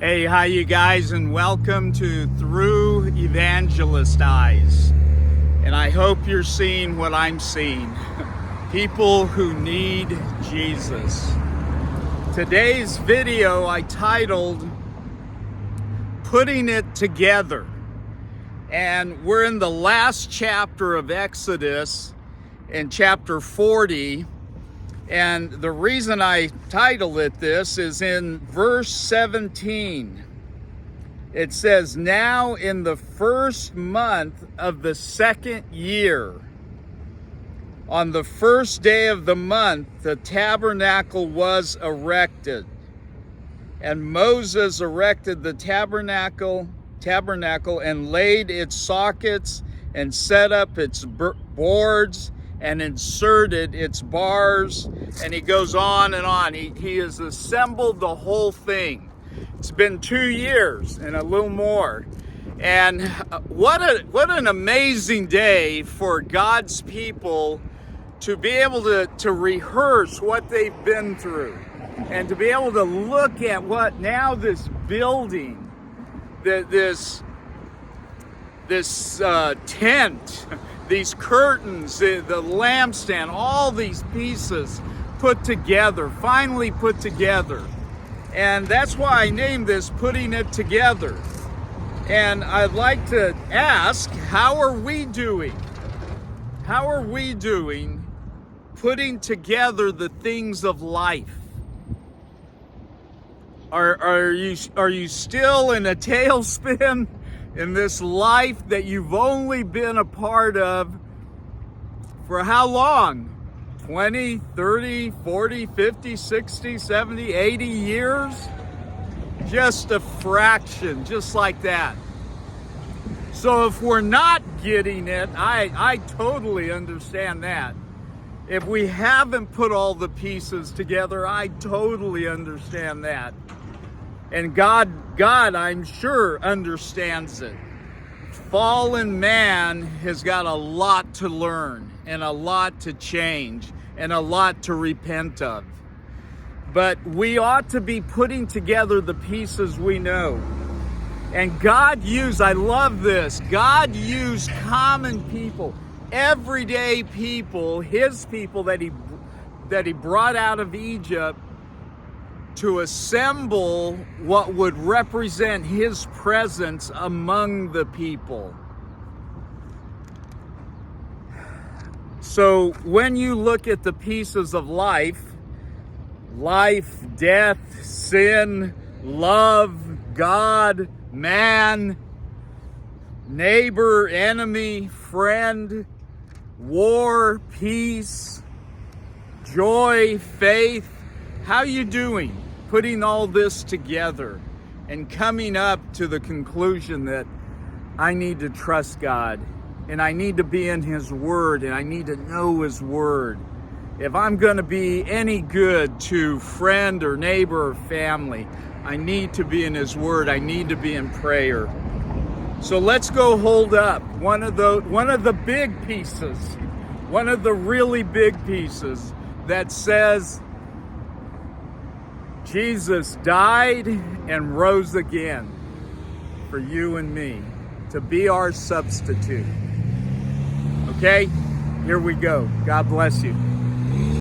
Hey, hi you guys, and welcome to Through Evangelist Eyes. And I hope you're seeing what I'm seeing. People who need Jesus. Today's video I titled Putting It Together. And we're in the last chapter of Exodus, in chapter 40. And the reason I titled it this is in verse 17. It says, "Now in the first month of the second year, on the first day of the month, the tabernacle was erected. And Moses erected the tabernacle and laid its sockets and set up its boards and inserted its bars," and he goes on and on. He has assembled the whole thing. It's been 2 years and a little more. And what an amazing day for God's people to be able to rehearse what they've been through and to be able to look at what now this building, this tent, these curtains, the lampstand, all these pieces finally put together. And that's why I named this Putting It Together. And I'd like to ask, how are we doing? How are we doing putting together the things of life? Are you still in a tailspin in this life that you've only been a part of for how long? 20, 30, 40, 50, 60, 70, 80 years? Just a fraction, just like that. So if we're not getting it, I totally understand that. If we haven't put all the pieces together, I totally understand that. And God, I'm sure, understands it. Fallen man has got a lot to learn and a lot to change and a lot to repent of. But we ought to be putting together the pieces we know. And God used, I love this, God used common people, everyday people, his people that he brought out of Egypt, to assemble what would represent his presence among the people. So when you look at the pieces of life, death, sin, love, God, man, neighbor, enemy, friend, war, peace, joy, faith, how you doing putting all this together and coming up to the conclusion that I need to trust God and I need to be in his word and I need to know his word. If I'm going to be any good to friend or neighbor or family, I need to be in his word. I need to be in prayer. So let's go hold up one of the big pieces, one of the really big pieces that says Jesus died and rose again for you and me to be our substitute. Okay, here we go. God bless you.